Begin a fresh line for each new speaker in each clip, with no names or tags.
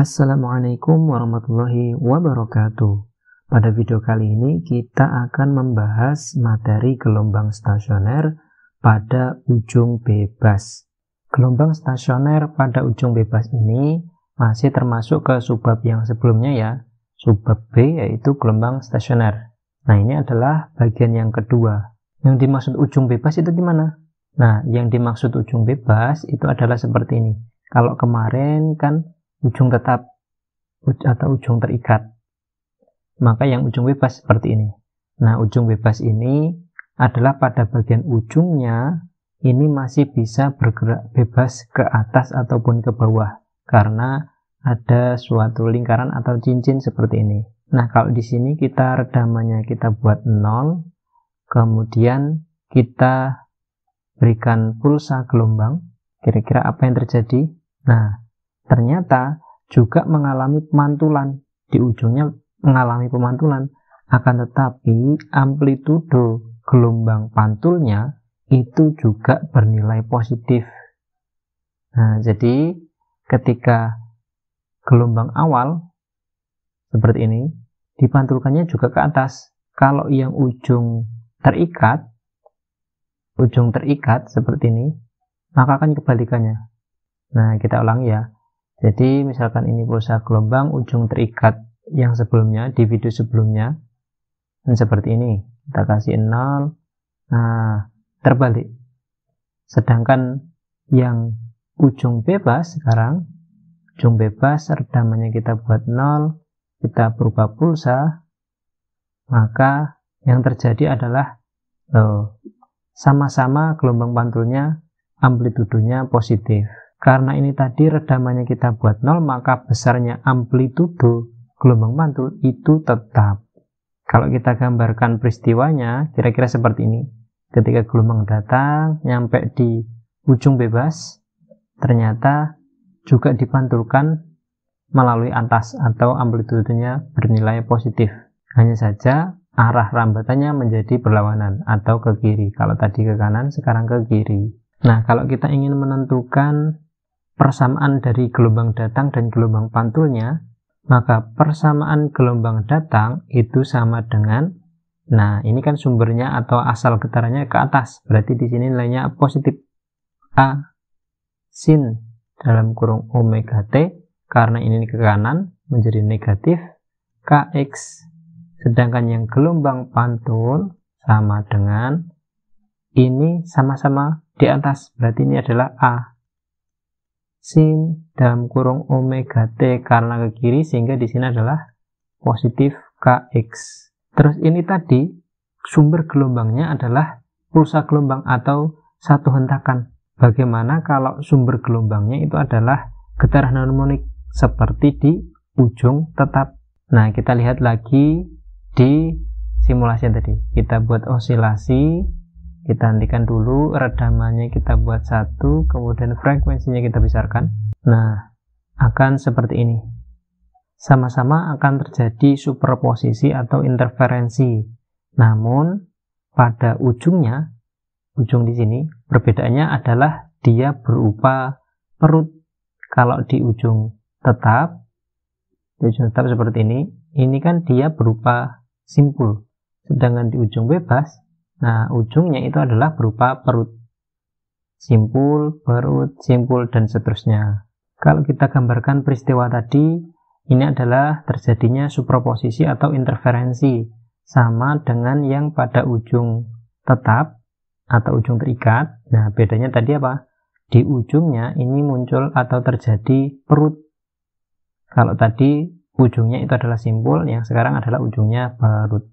Assalamualaikum warahmatullahi wabarakatuh. Pada video kali ini kita akan membahas materi gelombang stasioner pada ujung bebas. Gelombang stasioner pada ujung bebas ini masih termasuk ke subbab yang sebelumnya ya, subbab B, yaitu gelombang stasioner. Nah, ini adalah bagian yang kedua. Yang dimaksud ujung bebas itu gimana? Nah, yang dimaksud ujung bebas itu adalah seperti ini. Kalau kemarin kan ujung tetap atau ujung terikat, maka yang ujung bebas seperti ini. Nah, ujung bebas ini adalah pada bagian ujungnya ini masih bisa bergerak bebas ke atas ataupun ke bawah karena ada suatu lingkaran atau cincin seperti ini. Nah, kalau di sini kita redamannya kita buat 0, kemudian kita berikan pulsa gelombang, kira-kira apa yang terjadi? Nah, ternyata juga mengalami pemantulan, di ujungnya mengalami pemantulan, akan tetapi amplitudo gelombang pantulnya itu juga bernilai positif. Nah, jadi ketika gelombang awal seperti ini dipantulkannya juga ke atas. Kalau yang ujung terikat seperti ini, maka akan kebalikannya. Nah, kita ulangi ya. Jadi misalkan ini pulsa gelombang ujung terikat yang sebelumnya, di video sebelumnya, dan seperti ini, kita kasih 0, nah terbalik. Sedangkan yang ujung bebas sekarang, ujung bebas redamannya kita buat 0, kita berubah pulsa, maka yang terjadi adalah sama-sama gelombang pantulnya amplitudonya positif. Karena ini tadi redamannya kita buat 0, maka besarnya amplitudo gelombang pantul itu tetap. Kalau kita gambarkan peristiwanya, kira-kira seperti ini. Ketika gelombang datang, nyampe di ujung bebas, ternyata juga dipantulkan melalui atas atau amplitudonya bernilai positif. Hanya saja arah rambatannya menjadi berlawanan atau ke kiri. Kalau tadi ke kanan, sekarang ke kiri. Nah, kalau kita ingin menentukan persamaan dari gelombang datang dan gelombang pantulnya, maka persamaan gelombang datang itu sama dengan, nah ini kan sumbernya atau asal getarannya ke atas, berarti di sini nilainya positif, A sin dalam kurung omega t, karena ini ke kanan menjadi negatif, kx, sedangkan yang gelombang pantul sama dengan ini sama-sama di atas, berarti ini adalah A sin dalam kurung omega t karena ke kiri, sehingga di sini adalah positif kx. Terus ini tadi sumber gelombangnya adalah pulsa gelombang atau satu hentakan. Bagaimana kalau sumber gelombangnya itu adalah getaran harmonik seperti di ujung tetap? Nah, kita lihat lagi di simulasi tadi. Kita buat osilasi. Kita hentikan dulu, redamannya kita buat 1, kemudian frekuensinya kita besarkan. Nah, akan seperti ini. Sama-sama akan terjadi superposisi atau interferensi. Namun, pada ujungnya, ujung di sini, perbedaannya adalah dia berupa perut. Kalau di ujung tetap seperti ini kan dia berupa simpul. Sedangkan di ujung bebas, nah, ujungnya itu adalah berupa perut. Simpul, perut, simpul, dan seterusnya. Kalau kita gambarkan peristiwa tadi, ini adalah terjadinya superposisi atau interferensi. Sama dengan yang pada ujung tetap atau ujung terikat. Nah, bedanya tadi apa? Di ujungnya ini muncul atau terjadi perut. Kalau tadi ujungnya itu adalah simpul, yang sekarang adalah ujungnya perut.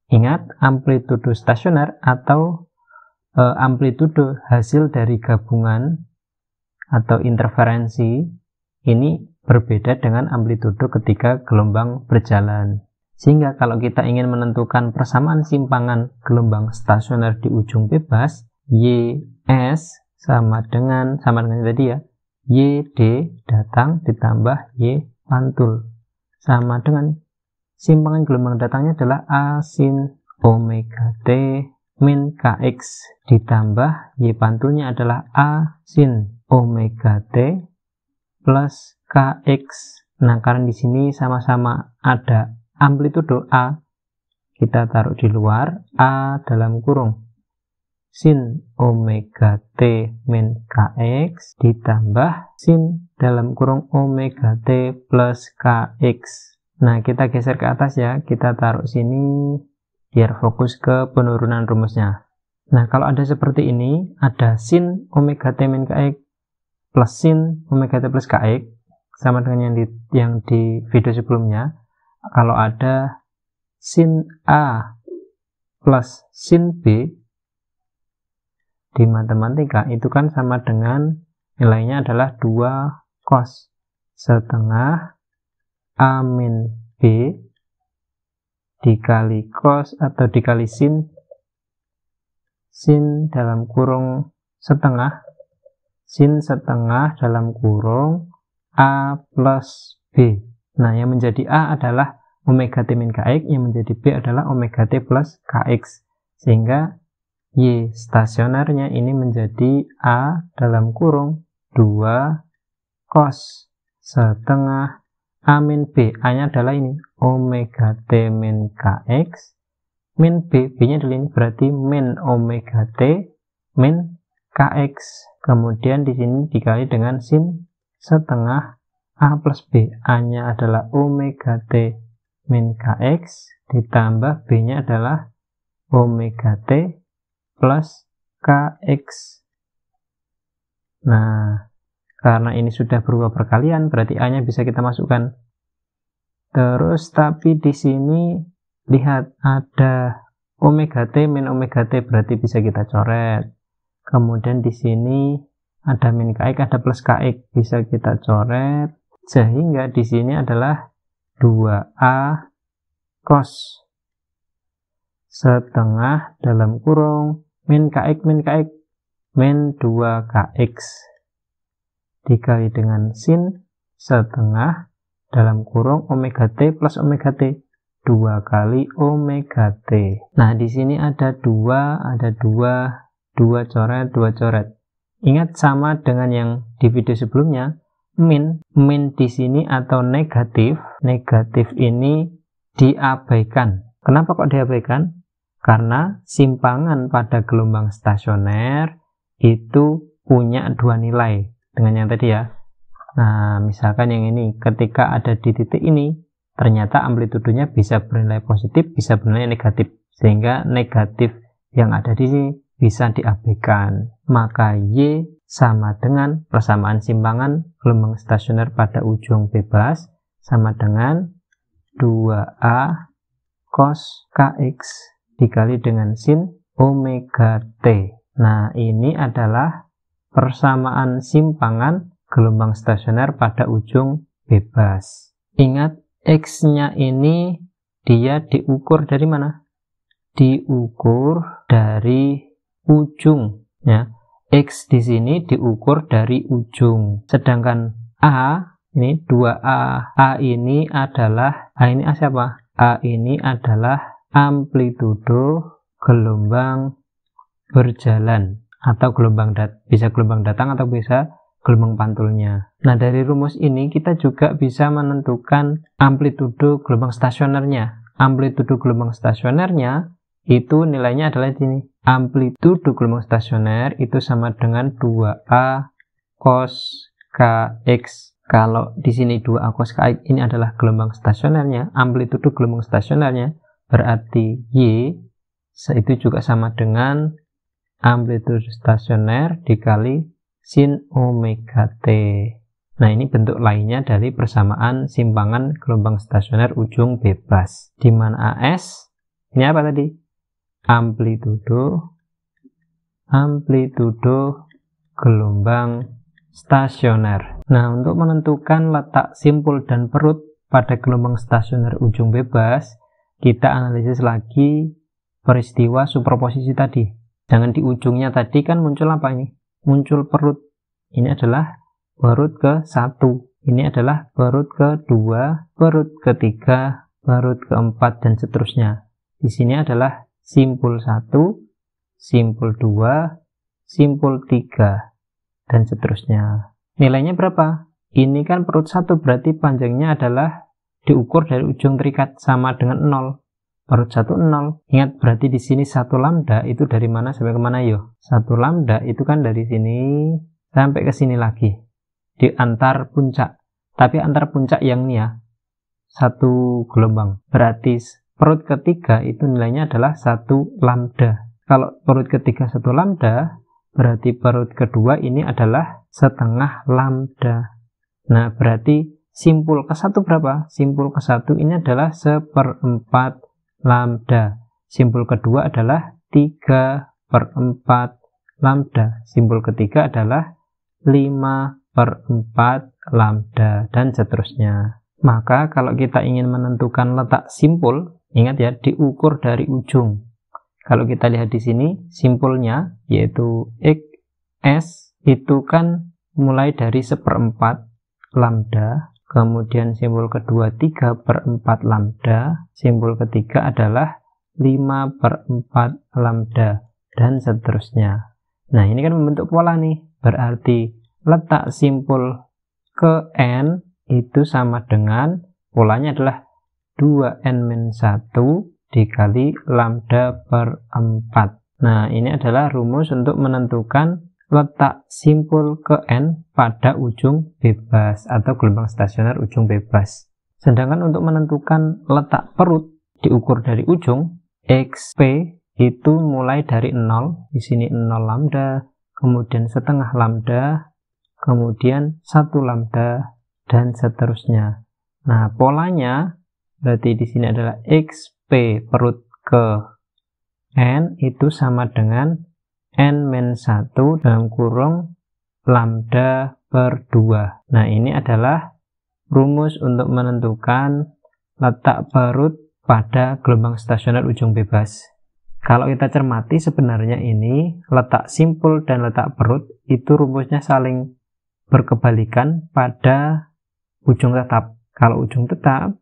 Ingat, amplitudo stasioner atau amplitudo hasil dari gabungan atau interferensi ini berbeda dengan amplitudo ketika gelombang berjalan. Sehingga kalau kita ingin menentukan persamaan simpangan gelombang stasioner di ujung bebas, YS sama dengan tadi ya, YD datang ditambah Y pantul sama dengan simpangan gelombang datangnya adalah A sin omega t min kx ditambah Y pantulnya adalah A sin omega t plus Kx. Nah, karena di sini sama-sama ada amplitudo A, kita taruh di luar A dalam kurung sin omega t min Kx ditambah sin dalam kurung omega t plus Kx. Nah, kita geser ke atas ya, kita taruh sini biar fokus ke penurunan rumusnya. Nah, kalau ada seperti ini, ada sin omega t min Kx plus sin omega t plus Kx, sama dengan yang di video sebelumnya. Kalau ada sin A plus sin B di matematika, itu kan sama dengan nilainya adalah 2 cos setengah A min B dikali cos atau dikali sin dalam kurung setengah, sin setengah dalam kurung A plus B. Nah, yang menjadi A adalah omega t min Kx, yang menjadi B adalah omega t plus Kx. Sehingga Y stasionernya ini menjadi A dalam kurung 2 cos setengah A min B. A-nya adalah ini, omega t min Kx, min B. B-nya adalah ini, berarti min omega t min Kx. Kemudian di sini dikali dengan sin setengah A plus B. A-nya adalah omega t min Kx, ditambah B-nya adalah omega t plus Kx. Nah, karena ini sudah berubah perkalian, berarti A-nya bisa kita masukkan. Terus, tapi di sini lihat ada omega t min omega t, berarti bisa kita coret. Kemudian di sini ada min Kx, ada plus Kx, bisa kita coret. Sehingga di sini adalah 2A cos setengah dalam kurung min Kx min 2Kx dikali dengan sin setengah dalam kurung omega t plus omega t, 2 kali omega t. Nah, di sini ada 2 coret, 2 coret. Ingat, sama dengan yang di video sebelumnya, min di sini atau negatif ini diabaikan. Kenapa kok diabaikan? Karena simpangan pada gelombang stasioner itu punya 2 nilai dengan yang tadi ya. Nah, misalkan yang ini, ketika ada di titik ini, ternyata amplitudonya bisa bernilai positif, bisa bernilai negatif. Sehingga negatif yang ada di sini bisa diabaikan. Maka Y sama dengan persamaan simpangan gelombang stasioner pada ujung bebas sama dengan 2A cos Kx dikali dengan sin omega t. Nah, ini adalah persamaan simpangan gelombang stasioner pada ujung bebas. Ingat, X-nya ini dia diukur dari mana? Diukur dari ujung ya. X di sini diukur dari ujung. Sedangkan A ini 2A. A ini adalah siapa? A ini adalah amplitudo gelombang berjalan atau bisa gelombang datang atau bisa gelombang pantulnya. Nah, dari rumus ini kita juga bisa menentukan amplitudo gelombang stasionernya. Amplitudo gelombang stasionernya itu nilainya adalah ini. Amplitudo gelombang stasioner itu sama dengan 2A cos Kx. Kalau di sini 2A cos Kx ini adalah gelombang stasionernya, amplitudo gelombang stasionernya, berarti Y itu juga sama dengan amplitudo stasioner dikali sin omega t. Nah, ini bentuk lainnya dari persamaan simpangan gelombang stasioner ujung bebas. Di mana AS ini apa tadi? Amplitudo gelombang stasioner. Nah, untuk menentukan letak simpul dan perut pada gelombang stasioner ujung bebas, kita analisis lagi peristiwa superposisi tadi. Jangan di ujungnya tadi kan muncul apa ini? Muncul perut. Ini adalah perut ke-1. Ini adalah perut ke-2, perut ke-3, perut ke-4, dan seterusnya. Di sini adalah simpul 1, simpul 2, simpul 3, dan seterusnya. Nilainya berapa? Ini kan perut 1, berarti panjangnya adalah diukur dari ujung terikat sama dengan 0. Perut 1 0. Ingat, berarti di sini 1 lambda itu dari mana sampai kemana yo? 1 lambda itu kan dari sini sampai ke sini lagi. Di antar puncak. Tapi antar puncak yang ini ya, 1 gelombang. Berarti perut ketiga itu nilainya adalah 1 lambda. Kalau perut ketiga 1 lambda, berarti perut kedua ini adalah setengah lambda. Nah, berarti simpul ke-1 berapa? Simpul ke-1 ini adalah 1/4 lambda. Simpul kedua adalah 3/4 lambda. Simpul ketiga adalah 5/4 lambda, dan seterusnya. Maka kalau kita ingin menentukan letak simpul, ingat ya, diukur dari ujung. Kalau kita lihat di sini, simpulnya yaitu XS itu kan mulai dari 1/4 lambda, kemudian simpul kedua 3/4 lambda, simpul ketiga adalah 5/4 lambda, dan seterusnya. Nah, ini kan membentuk pola nih, berarti letak simpul ke N itu sama dengan, polanya adalah 2N-1 dikali lambda per 4. Nah, ini adalah rumus untuk menentukan letak simpul ke N pada ujung bebas atau gelombang stasioner ujung bebas. Sedangkan untuk menentukan letak perut diukur dari ujung, XP itu mulai dari 0, di sini 0 lambda, kemudian setengah lambda, kemudian 1 lambda, dan seterusnya. Nah, polanya berarti di sini adalah XP perut ke N itu sama dengan N-1 dalam kurung lambda per 2. Nah, ini adalah rumus untuk menentukan letak perut pada gelombang stasioner ujung bebas. Kalau kita cermati, sebenarnya ini letak simpul dan letak perut itu rumusnya saling berkebalikan pada ujung tetap. Kalau ujung tetap,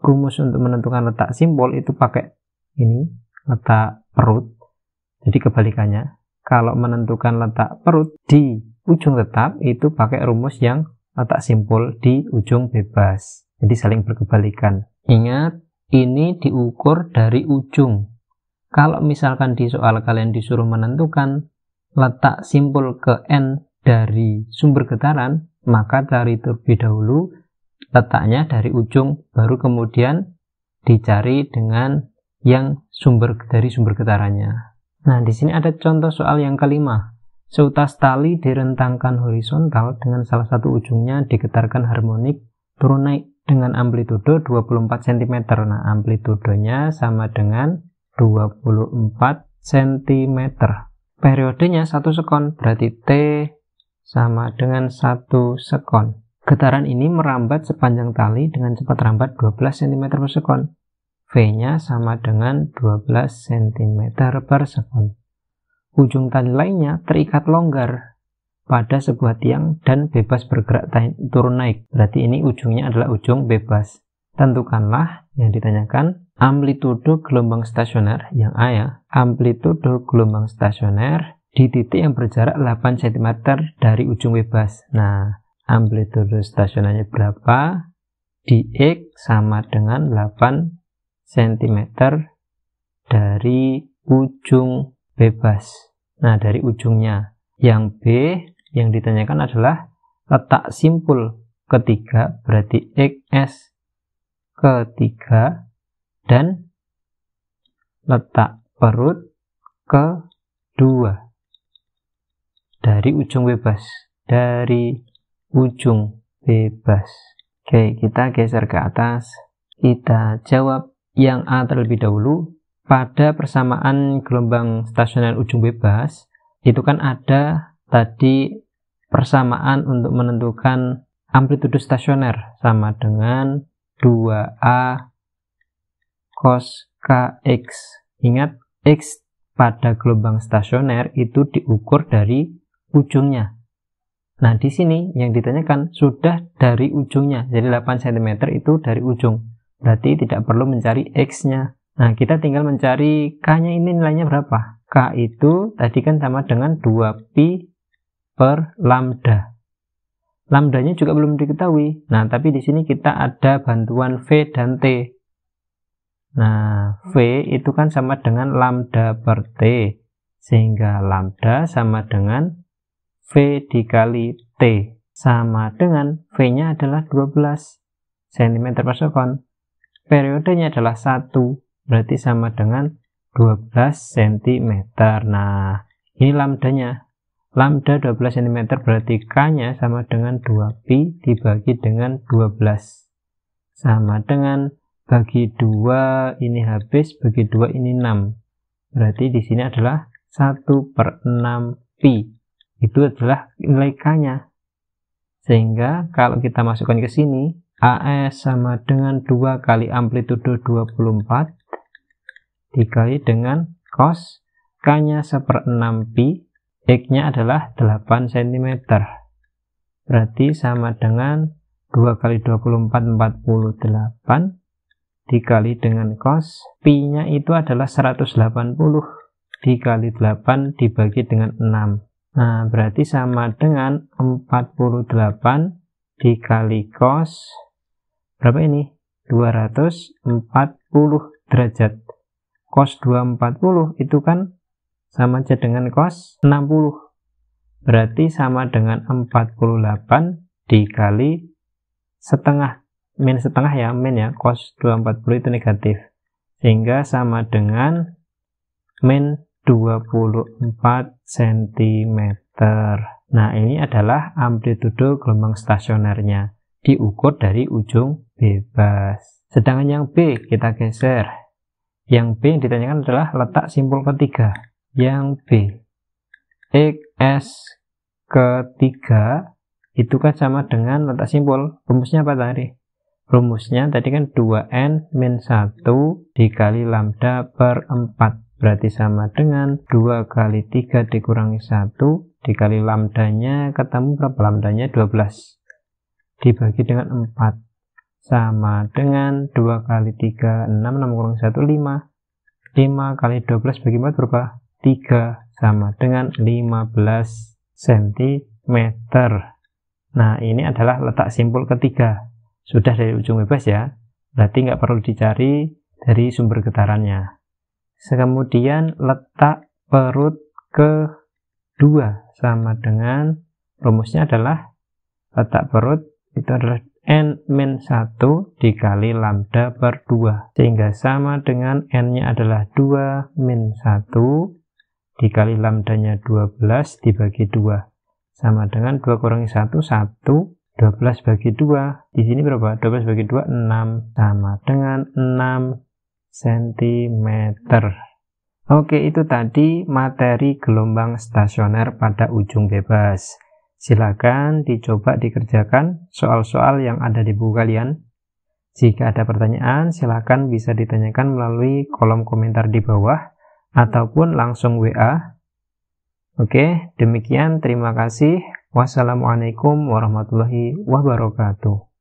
rumus untuk menentukan letak simpul itu pakai ini, letak perut. Jadi kebalikannya. Kalau menentukan letak perut di ujung tetap, itu pakai rumus yang letak simpul di ujung bebas. Jadi saling berkebalikan. Ingat, ini diukur dari ujung. Kalau misalkan di soal kalian disuruh menentukan letak simpul ke N dari sumber getaran, maka cari terlebih dahulu letaknya dari ujung, baru kemudian dicari dengan yang dari sumber getarannya. Nah, di sini ada contoh soal yang kelima. Seutas tali direntangkan horizontal dengan salah satu ujungnya digetarkan harmonik turun naik dengan amplitudo 24 cm. Nah, amplitudonya sama dengan 24 cm. Periodenya 1 sekon, berarti T sama dengan 1 sekon. Getaran ini merambat sepanjang tali dengan cepat rambat 12 cm per sekon. V-nya sama dengan 12 cm per sekon. Ujung tali lainnya terikat longgar pada sebuah tiang dan bebas bergerak turun naik. Berarti ini ujungnya adalah ujung bebas. Tentukanlah yang ditanyakan amplitudo gelombang stasioner, yang A ya. Amplitudo gelombang stasioner di titik yang berjarak 8 cm dari ujung bebas. Nah, amplitudo stasionernya berapa? Di X sama dengan 8 cm dari ujung bebas. Nah, dari ujungnya. Yang B yang ditanyakan adalah letak simpul ketiga, berarti XS ketiga, dan letak perut kedua dari ujung bebas. Dari ujung bebas. Oke, kita geser ke atas. Kita jawab yang A terlebih dahulu. Pada persamaan gelombang stasioner ujung bebas, itu kan ada tadi persamaan untuk menentukan amplitudo stasioner sama dengan 2A cos KX. Ingat, X pada gelombang stasioner itu diukur dari ujungnya. Nah, di sini yang ditanyakan sudah dari ujungnya. Jadi 8 cm itu dari ujung. Berarti tidak perlu mencari X-nya. Nah, kita tinggal mencari K-nya, ini nilainya berapa? K itu tadi kan sama dengan 2pi per lambda. Lambdanya juga belum diketahui. Nah, tapi di sini kita ada bantuan V dan T. Nah, V itu kan sama dengan lambda per T. Sehingga lambda sama dengan V dikali T. Sama dengan V-nya adalah 12 cm per second. Periodenya adalah 1. Berarti sama dengan 12 cm. Nah, ini lambdanya. Lambda 12 cm berarti K-nya sama dengan 2pi dibagi dengan 12. Sama dengan bagi 2 ini habis, bagi 2 ini 6. Berarti di sini adalah 1/6pi. Itu adalah nilai K-nya. Sehingga kalau kita masukkan ke sini, AS sama dengan 2 kali amplitudo 24 dikali dengan cos K-nya 1/6pi. X-nya adalah 8 cm. Berarti sama dengan 2 kali 24, 48 dikali dengan cos. Pi-nya itu adalah 180 dikali 8 dibagi dengan 6. Nah, berarti sama dengan 48 dikali cos. Berapa ini? 240 derajat. Cos 240 itu kan sama aja dengan cos 60. Berarti sama dengan 48 dikali setengah. Min setengah ya, min ya. Cos 240 itu negatif. Sehingga sama dengan min 24 cm. Nah, ini adalah amplitudo gelombang stasionernya. Diukur dari ujung bebas. Sedangkan yang B kita geser. Yang B yang ditanyakan adalah letak simpul ketiga. Yang B, XS ketiga itu kan sama dengan letak simpul. Rumusnya apa tadi? Rumusnya tadi kan 2n min 1 dikali lambda per 4. Berarti sama dengan 2 kali 3 dikurangi 1 dikali lambdanya, ketemu berapa lambdanya? 12 dibagi dengan 4 sama dengan 2 kali 3, 6, 6 kurangi 1, 5. 5 kali 12 bagi 4 berapa? 3 sama dengan 15 cm. Nah, ini adalah letak simpul ketiga. Sudah dari ujung bebas ya. Berarti nggak perlu dicari dari sumber getarannya. Kemudian letak perut kedua sama dengan rumusnya adalah letak perut itu adalah n-1 dikali lambda per 2. Sehingga sama dengan n-nya adalah 2 min 1 dikali lambdanya 12 dibagi 2. Sama dengan 2 kurangi 1, 1. 12 bagi 2. Di sini berapa? 12 bagi 2, 6. Sama dengan 6 cm. Oke, itu tadi materi gelombang stasioner pada ujung bebas. Silakan dicoba dikerjakan soal-soal yang ada di buku kalian. Jika ada pertanyaan, silakan bisa ditanyakan melalui kolom komentar di bawah ataupun langsung WA. Oke, demikian. Terima kasih. Wassalamualaikum warahmatullahi wabarakatuh.